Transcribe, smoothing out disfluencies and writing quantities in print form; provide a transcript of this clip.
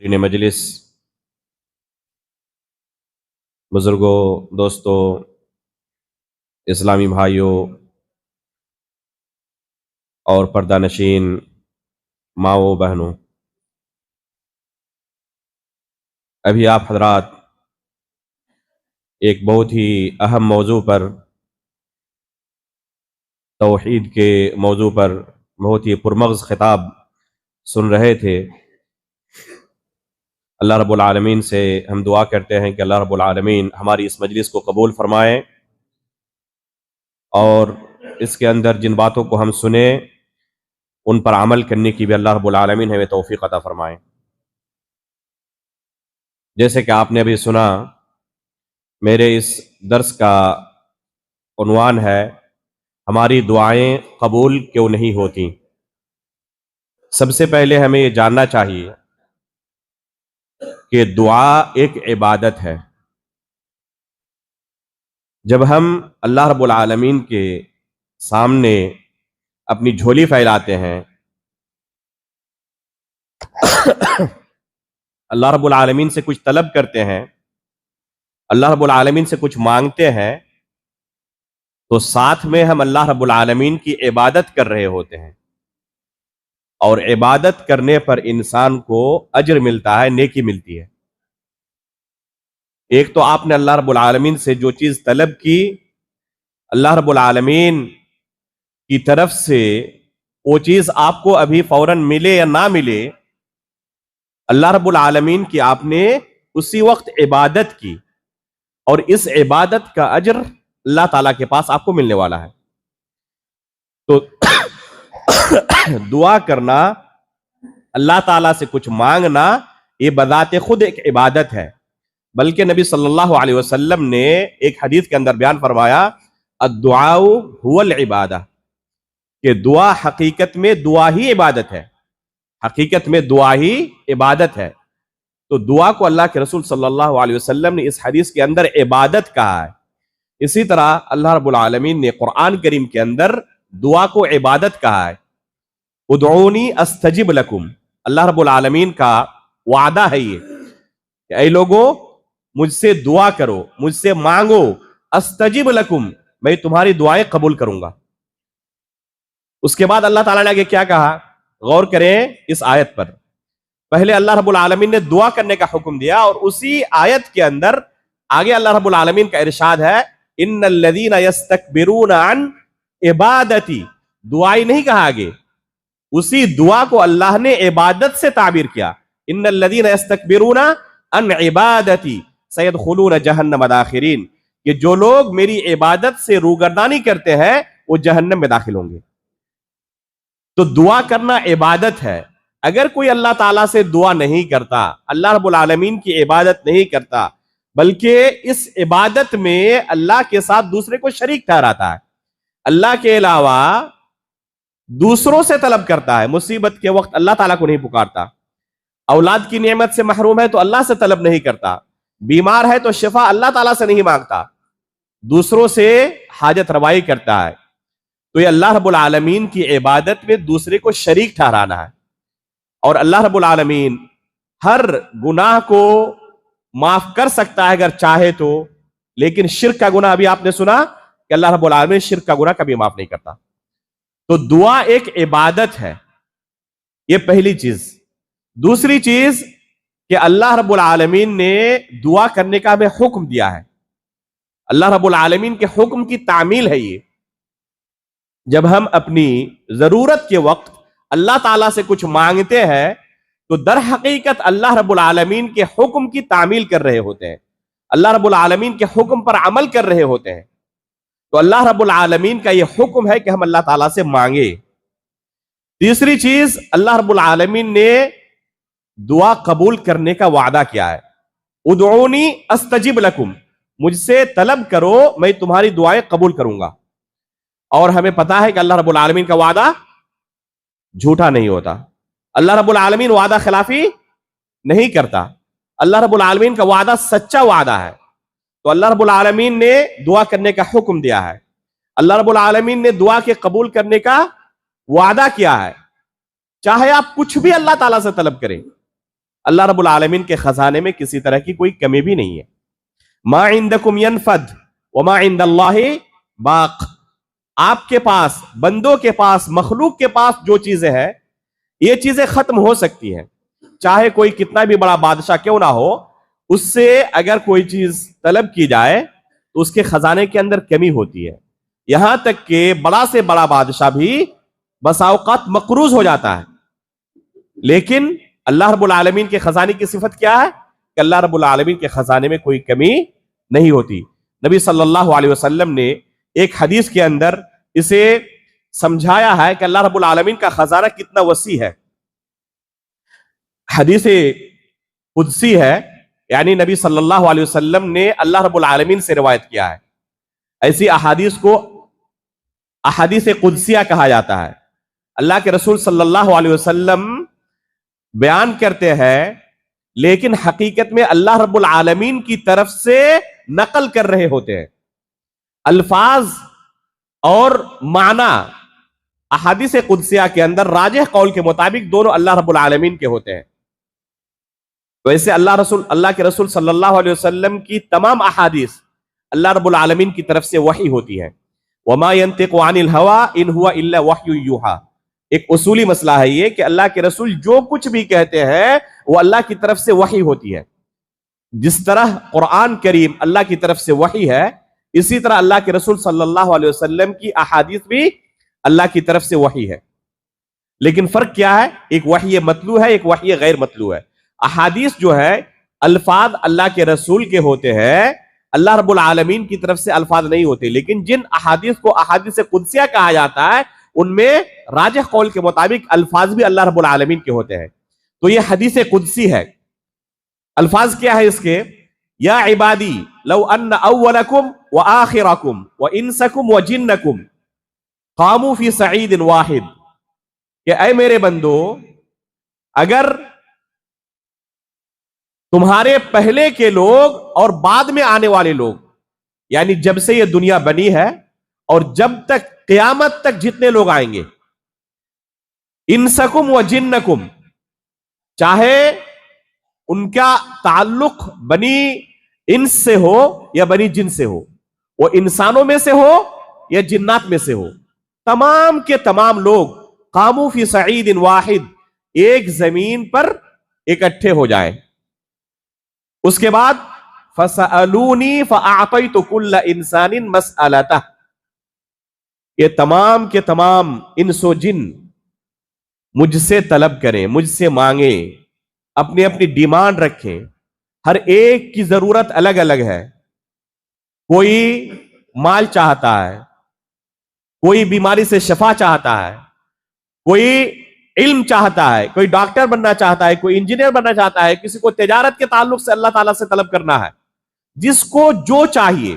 مجلس، بزرگوں، دوستوں، اسلامی بھائیوں اور پردہ نشین ماؤں بہنوں، ابھی آپ حضرات ایک بہت ہی اہم موضوع پر، توحید کے موضوع پر بہت ہی پرمغز خطاب سن رہے تھے۔ اللہ رب العالمین سے ہم دعا کرتے ہیں کہ اللہ رب العالمین ہماری اس مجلس کو قبول فرمائیں، اور اس کے اندر جن باتوں کو ہم سنیں ان پر عمل کرنے کی بھی اللہ رب العالمین ہمیں توفیق عطا فرمائیں۔ جیسے کہ آپ نے ابھی سنا، میرے اس درس کا عنوان ہے ہماری دعائیں قبول کیوں نہیں ہوتی۔ سب سے پہلے ہمیں یہ جاننا چاہیے کہ دعا ایک عبادت ہے۔ جب ہم اللہ رب العالمین کے سامنے اپنی جھولی پھیلاتے ہیں، اللہ رب العالمین سے کچھ طلب کرتے ہیں، اللہ رب العالمین سے کچھ مانگتے ہیں، تو ساتھ میں ہم اللہ رب العالمین کی عبادت کر رہے ہوتے ہیں، اور عبادت کرنے پر انسان کو اجر ملتا ہے، نیکی ملتی ہے۔ ایک تو آپ نے اللہ رب العالمین سے جو چیز طلب کی، اللہ رب العالمین کی طرف سے وہ چیز آپ کو ابھی فوراً ملے یا نہ ملے، اللہ رب العالمین کی آپ نے اسی وقت عبادت کی، اور اس عبادت کا اجر اللہ تعالیٰ کے پاس آپ کو ملنے والا ہے۔ تو دعا کرنا، اللہ تعالیٰ سے کچھ مانگنا، یہ بذات خود ایک عبادت ہے۔ بلکہ نبی صلی اللہ علیہ وسلم نے ایک حدیث کے اندر بیان فرمایا، الدعاء هو العبادہ، کہ دعا حقیقت میں دعا ہی عبادت ہے، حقیقت میں دعا ہی عبادت ہے۔ تو دعا کو اللہ کے رسول صلی اللہ علیہ وسلم نے اس حدیث کے اندر عبادت کہا ہے۔ اسی طرح اللہ رب العالمین نے قرآن کریم کے اندر دعا کو عبادت کہا ہے۔ ادعونی استجب لکم، اللہ رب العالمین کا وعدہ ہے یہ کہ اے لوگو مجھ سے دعا کرو، مجھ سے مانگو، استجب لکم، میں تمہاری دعائیں قبول کروں گا۔ اس کے بعد اللہ تعالیٰ نے آگے کیا کہا، غور کریں اس آیت پر۔ پہلے اللہ رب العالمین نے دعا کرنے کا حکم دیا، اور اسی آیت کے اندر آگے اللہ رب العالمین کا ارشاد ہے، ان الذین یستکبرون عن عبادتی، دعائی نہیں کہا آگے، اسی دعا کو اللہ نے عبادت سے تعبیر کیا، ان الذین یستکبرون عن عبادتی سیدخلون جہنم داخرین، کہ جو لوگ میری عبادت سے روگردانی کرتے ہیں وہ جہنم میں داخل ہوں گے۔ تو دعا کرنا عبادت ہے۔ اگر کوئی اللہ تعالیٰ سے دعا نہیں کرتا، اللہ رب العالمین کی عبادت نہیں کرتا، بلکہ اس عبادت میں اللہ کے ساتھ دوسرے کو شریک ٹھہراتا ہے، اللہ کے علاوہ دوسروں سے طلب کرتا ہے، مصیبت کے وقت اللہ تعالیٰ کو نہیں پکارتا، اولاد کی نعمت سے محروم ہے تو اللہ سے طلب نہیں کرتا، بیمار ہے تو شفا اللہ تعالیٰ سے نہیں مانگتا، دوسروں سے حاجت روائی کرتا ہے، تو یہ اللہ رب العالمین کی عبادت میں دوسرے کو شریک ٹھہرانا ہے۔ اور اللہ رب العالمین ہر گناہ کو معاف کر سکتا ہے اگر چاہے تو، لیکن شرک کا گناہ ابھی آپ نے سنا کہ اللہ رب العالمین شرک کا گناہ کبھی معاف نہیں کرتا۔ تو دعا ایک عبادت ہے، یہ پہلی چیز۔ دوسری چیز کہ اللہ رب العالمین نے دعا کرنے کا ہمیں حکم دیا ہے، اللہ رب العالمین کے حکم کی تعمیل ہے یہ۔ جب ہم اپنی ضرورت کے وقت اللہ تعالیٰ سے کچھ مانگتے ہیں تو در حقیقت اللہ رب العالمین کے حکم کی تعمیل کر رہے ہوتے ہیں، اللہ رب العالمین کے حکم پر عمل کر رہے ہوتے ہیں۔ تو اللہ رب العالمین کا یہ حکم ہے کہ ہم اللہ تعالیٰ سے مانگے۔ تیسری چیز، اللہ رب العالمین نے دعا قبول کرنے کا وعدہ کیا ہے، ادعونی استجب لکم، مجھ سے طلب کرو میں تمہاری دعائیں قبول کروں گا۔ اور ہمیں پتا ہے کہ اللہ رب العالمین کا وعدہ جھوٹا نہیں ہوتا، اللہ رب العالمین وعدہ خلافی نہیں کرتا، اللہ رب العالمین کا وعدہ سچا وعدہ ہے۔ تو اللہ رب العالمین نے دعا کرنے کا حکم دیا ہے، اللہ رب العالمین نے دعا کے قبول کرنے کا وعدہ کیا ہے۔ چاہے آپ کچھ بھی اللہ تعالیٰ سے طلب کریں، اللہ رب العالمین کے خزانے میں کسی طرح کی کوئی کمی بھی نہیں ہے. ما عندکم ینفد وما عند اللہ باق. آپ کے پاس، بندوں کے پاس، مخلوق کے پاس جو چیزیں ہیں یہ چیزیں ختم ہو سکتی ہیں. چاہے کوئی کتنا بھی بڑا بادشاہ کیوں نہ ہو، اس سے اگر کوئی چیز طلب کی جائے تو اس کے خزانے کے اندر کمی ہوتی ہے. یہاں تک کہ بڑا سے بڑا بادشاہ بھی بسا اوقات مقروض ہو جاتا ہے. لیکن اللہ رب العالمین کے خزانے کی صفت کیا ہے کہ اللہ رب العالمین کے خزانے میں کوئی کمی نہیں ہوتی. نبی صلی اللہ علیہ وسلم نے ایک حدیث کے اندر اسے سمجھایا ہے کہ اللہ رب العالمین کا خزانہ کتنا وسیع ہے. حدیث قدسی ہے، یعنی نبی صلی اللہ علیہ وسلم نے اللہ رب العالمین سے روایت کیا ہے. ایسی احادیث کو احادیث قدسیہ کہا جاتا ہے. اللہ کے رسول صلی اللہ علیہ وسلم بیان کرتے ہیں، لیکن حقیقت میں اللہ رب العالمین کی طرف سے نقل کر رہے ہوتے ہیں. الفاظ اور معنی احادیث قدسیہ کے اندر راجح قول کے مطابق دونوں اللہ رب العالمین کے ہوتے ہیں. ویسے اللہ کے رسول صلی اللہ علیہ وسلم کی تمام احادیث اللہ رب العالمین کی طرف سے وحی ہوتی ہے. وما ينطق عن الهوى ان هو الا وحی یوحى. ایک اصولی مسئلہ ہے یہ کہ اللہ کے رسول جو کچھ بھی کہتے ہیں وہ اللہ کی طرف سے وحی ہوتی ہے. جس طرح قرآن کریم اللہ کی طرف سے وحی ہے، اسی طرح اللہ کے رسول صلی اللہ علیہ وسلم کی احادیث بھی اللہ کی طرف سے وحی ہے. لیکن فرق کیا ہے؟ ایک وحی متلو ہے، ایک وحی غیر متلو ہے. احادیث جو ہے الفاظ اللہ کے رسول کے ہوتے ہیں، اللہ رب العالمین کی طرف سے الفاظ نہیں ہوتے. لیکن جن احادیث کو احادیث قدسیہ کہا جاتا ہے ان میں راجح قول کے مطابق الفاظ بھی اللہ رب العالمین کے ہوتے ہیں. تو یہ حدیث قدسی ہے. الفاظ کیا ہے اس کے؟ یا عبادی لو ان اولکم وآخرکم وانسکم وجنکم قاموا فی صعید واحد. کہ اے میرے بندو، اگر تمہارے پہلے کے لوگ اور بعد میں آنے والے لوگ، یعنی جب سے یہ دنیا بنی ہے اور جب تک قیامت تک جتنے لوگ آئیں گے، انسکم و جنکم، چاہے ان کا تعلق بنی انس سے ہو یا بنی جن سے ہو، وہ انسانوں میں سے ہو یا جنات میں سے ہو، تمام کے تمام لوگ قاموا فی صعید واحد، ایک زمین پر اکٹھے ہو جائیں. اس کے بعد فَسَأَلُونِي فَأَعْطَيْتُ كُلَّ إِنسَانٍ مَسْأَلَتَهُ، یہ تمام کے تمام انس و جن مجھ سے طلب کریں، مجھ سے مانگیں، اپنی اپنی ڈیمانڈ رکھیں. ہر ایک کی ضرورت الگ الگ ہے. کوئی مال چاہتا ہے، کوئی بیماری سے شفا چاہتا ہے، کوئی علم چاہتا ہے، کوئی ڈاکٹر بننا چاہتا ہے، کوئی انجینئر بننا چاہتا ہے، کسی کو تجارت کے تعلق سے اللہ تعالیٰ سے طلب کرنا ہے. جس کو جو چاہیے